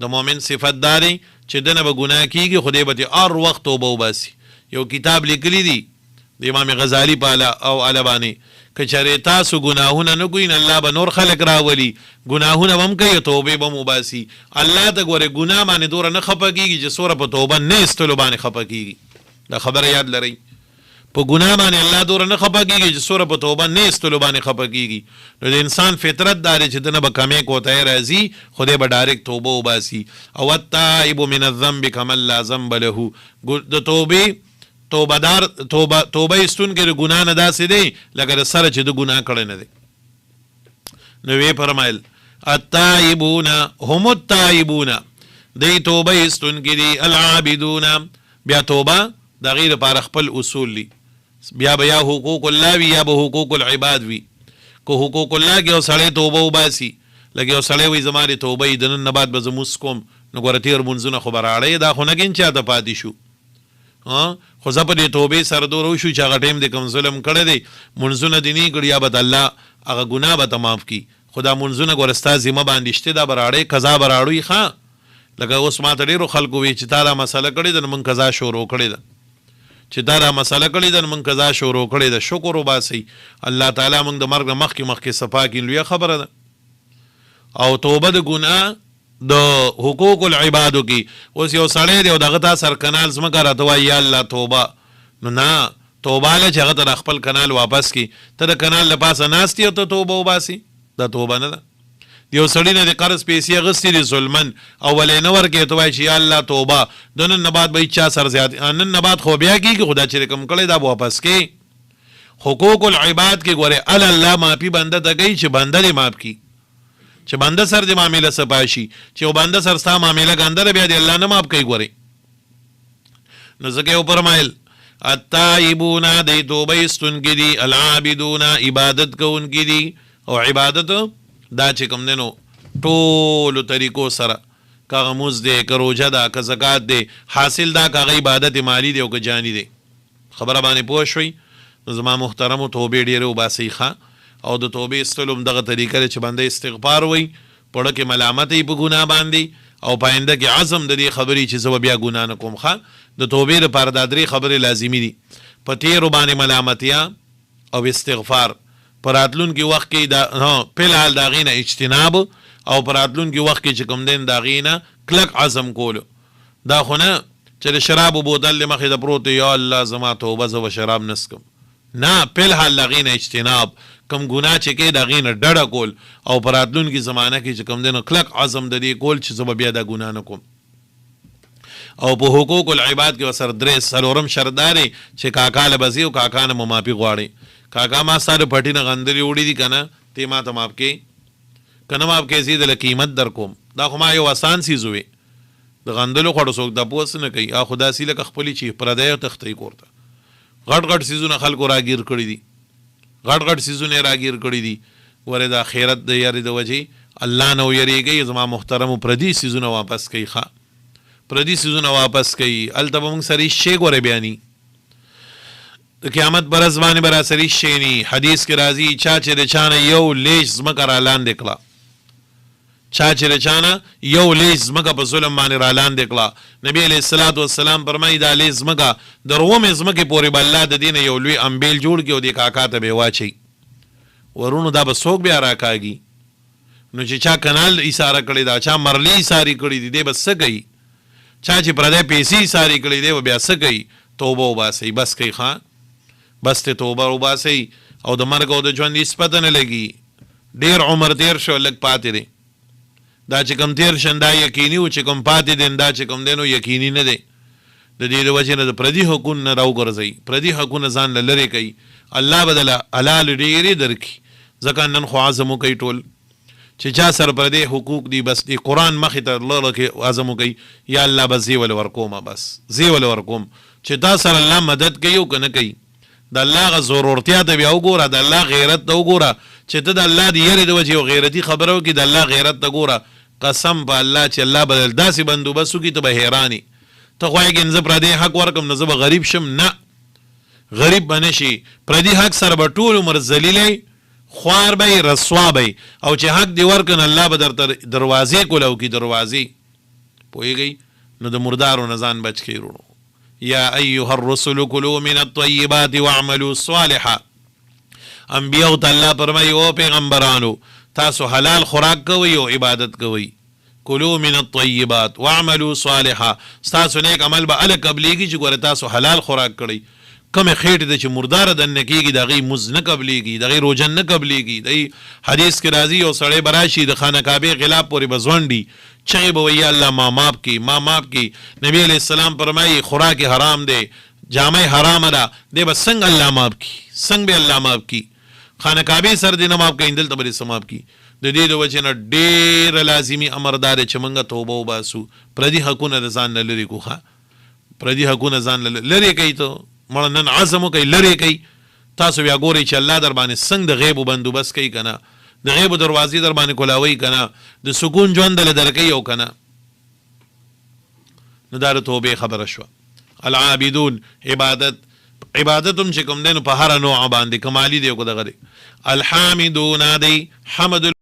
د مؤمن صفت دا دی چې دنه به ګناه کیږي خدای به هر وخت توبه وباسي. یو کتاب لیکلی دی د امام غزالی په او علبانی که چېرې تاسو ګناهونه نه کوئ الله به نور خلک راولي ګناهونه به هم کوي توبې به هم وباسي. الله ته ګورې ګناه باندې دوره نه خفه کېږي چې څومره په توبه نه ایستلو باندې خفه کېږي. دا خبره یاد لرئ په ګناه باندې الله دوره نه خفه کېږي چې څومره په توبه نه ایستلو باندې خفه کېږي. نو د انسان فطرت دا دی چې دنه به کمې کوتاهۍ راځي خدای به ډایرکټ توبه وباسي. او التائب من الذنب کمن لا ذنب له د توبې توبه ایستون کې د ګناه نه داسې دی لکه د سره چې د ګناه کړی نه دی. نو وی فرمایل التائبون هم التائبون دی توبه ایستون کې دي العابدون بیا توبه د غیر لپاره خپل اصول دي بیا به یا حقوق الله وي یا به حقوق العباد وي. که حقوق الله کې یو سړی توبه وباسي لکه یو سړی وایي زما د توبې د نن نه بعد به زه مونځ کوم نو ګوره تېر مونځونه خو به راړی دا خو نه کېن چاته پاتې شو خو زه په دې توبې سره دوره وشو چې هغه ټایم د کوم ظلم کړی دی مونځونه دې نه کړي یا به د الله هغه ګناه به ته معاف کړي. خو دا مونځونه ګوره ستا ذمه باندې شته دا به راړی قضا به راړوي ښه لکه اوس ما ته ډېرو خلکو وایي چې تا دا مسله کړې ده نو مونږ قضا شروع کړې ده چې دا دا مسله کړې ده نو مونږ قضا شروع کړې ده. شکر وباسئ الله تعالی مونږ د مرګ نه مخکې صفا کړي لویه خبره ده. او توبه د ګناه د حقوق العبادو کې اوس یو سړی دی او دغه تا سر کنال ځمکه راته وایي یا الله توبه نو نه توبه له چې هغه ته خپل کنال واپس کړي ته د کنال له پاسه ناست یې او ته توبه وباسي دا توبه نه ده. یو سړی نه د قرض پیسې اخیستې دي ظلمن او ولې نه ورکړې ته وایي چې یا الله توبه د نن نه بعد به چا سر زیات نن نه بعد خو بیا کېږي خو دا چې کوم کړی دا به واپس کړي. حقوق العباد کې ګورې الله معافي بنده ته کوي چې بنده دې معاف کړي چې بنده سر دې معامله سپاشي چې یو بنده سر ستا معامله ګنده بیا دې الله نه معاف کوي. ګورې نو ځکه یې وفرمایل التائبون دی توبه ایستونکي دي العابدون عبادت کوونکي دي. او عبادت دا چې کوم دی نو ټولو طریقو سره که هغه مونځ دی که روژه ده که زکات دی حاصل دا که هغه عبادت مالی دی او که جاني دی. خبره باندې پوه شوئ. نو زما محترمو توبې ډېرې وباسئ ښه او د توبې ایستلو هم دغه طریقه ده چې بنده استغفار وایي پړه کې ملامت یې په ګناه باندې او په آینده کې عزم د دې خبرې چې زه به بیا ګناه نه کوم. ښه د توبې لپاره دا درې خبرې لازمي دي په تېرو باندې ملامتیا او استغفار په راتلونکي وخت کې دا فلحال د هغې نه اجتناب او په راتلونکي وخت کې چې کوم دی د هغې نه کلک عزم کولو. دا خو نه چې د شرابو بوتل د مخې ته پروت یا الله زما توبه زه به شراب نه څکم نه فلحال د هغې نه اجتناب کم ګناه چې کې د هغې نه ډډه کول او په راتلونکي زمانه کې چې کوم دی نو کلک عزم د دې کول چې زه به بیا دا ګناه نه کوم. او په حقوق العباد کې ورسره درې څلورم شرط دا دی چې کاکا له به ځي او کاکا نه مو معافي غواړئ. کاکا ما ستا د پټي نه غندلې وړي دي که نه ته ما ته معاف کړې که نه معاف کړې زه یې دله قیمت در کوم. دا خو ما یو اسان څیز وې د غندلو خوړو څوک تپوس نه کوي خو داسې لکه خپلې چې پردی او تختۍ کور ته غټ غټ څیزونه خلکو راګیر کړي دي غټ غټ څیزونه یې راګیر کړي دي. ورې د آخرت د یارې د وجې الله نه ویریږئ زما محترمو پردي څیزونه واپس کوي ښه پردي څیزونه واپس کوي هلته به موږ سره هېڅ شی ګورې بیاني د قیامت په ورځ باندې به راسره هېڅ شی نه حدیث کې راځي چا چې د چا نه یو لیش ځمکه را لاندې کړه چا چې د چا نه یو لیش ځمکه په ظلم باندې را لاندې کړه نبي علیه الصلاة والسلام فرمایي دا لیش ځمکه د رومې ځمکې پورې به الله د دې نه یو لوی امبیل جوړ کړي او دې کاکا ته به یې واچوي ورونو دا به څوک بیا راکاږي. نو چې چا کنال ایساره کړی دا چا مرلي ایسارې کړي دي دی به څه کوي چا چې پردی پیسې ایسارې کړي دی به بیا څه کوي توبه وباسئ بس کوي ښه بس ته توبه وباسئ او د مرګ او د ژوند هېڅ پته نه لګي. ډېر عمر تېر شو لږ پاتې دی دا چې کوم تېر شن دا یقیني و چې کوم پاتې دی دا چې کوم دی نو یقیني نه دی. د دې د وجې نه د پردي حقونو نه راوګرځئ پردي حقونه ځان له لرې کوي الله به دله حلال ډېرې درکړي. ځکه نن خو عزم وکوي ټول چې چا سره پردی حقوق دي بس دی قرآن مخې ته لره کې عزم وکوي یا الله بس زی ولې ورکومه بس زی ولې ورکوم چې تا سره الله مدد کوي او که نه کوي د الله هغه ضرورتیا ته بیا وګوره د الله غیرت ته وګوره چې ته د الله د یېرې د وجې یو غیرتي خبره وکړي د الله غیرت ته ګوره قسم په الله چې الله به داسې بندوبست وکړي ته به حیرانې ته خو یې زه پردی حق ورکړم نه زه به غریب شم نه غریب به نه شي پردي حق سره به ټول عمر ذلیلی خوار به رسوا به او چې حق دې ورکړن الله به درته دروازې کولاو کړي دروازې پوهیږئ نو د مردارو نه ځان بچ کړئ وروڼو. یا ایها الرسل کلوا من الطیبات واعملوا صالحا. انبیاء ته الله فرمایي او پیغمبرانو تاسو حلال خوراک کوئ او عبادت کوئ. کلوا من الطیبات واعملوا صالحا. ستاسو نیک عمل به هله قبلیږي چې ګوره تاسو حلال خوراک کړئ. کمې خېټې ته چې مرداره دننه کېږي د هغې مز نه قبلیږي، د هغې روژه نه قبلیږي. د حدیث کې راځي یو سړی به راشي د خانه کعبې غلاف پورې به ځونډي، چغې به وایي الله ما ماف کړي ما ماف کړي. نبي علیه السلام فرمایي خوراک حرام دی، جامه حرامه ده، دی به څنګه الله ماف کړي؟ څنګه به الله ماف کړي؟ خانه کعبې سر دې نه ماف کړي، دلته به دې څه ماف کړي؟ د دې د وجې نه ډېره لازمي امر دا دی چې موږ توبه وباسو. پردي حقونه د ځان نه لرې کړو. ښه پردي حقونه ځان نه لرې کوي. ته مړه نن عزم وکړئ لرې کوي. تاسو بیا ګورئ چې الله در باندې څنګه د غیبو بندوبست کوي که نه، د غیبو دروازې در باندې کولاوي که نه، د سکون ژوند دله درکوي او که نه. نو دا د توبې خبره شوه. العابدون عبادت هم چې کوم دی نو په هره نوعه باندې کمالي دی او که دغه دی. الحامدون دی حمد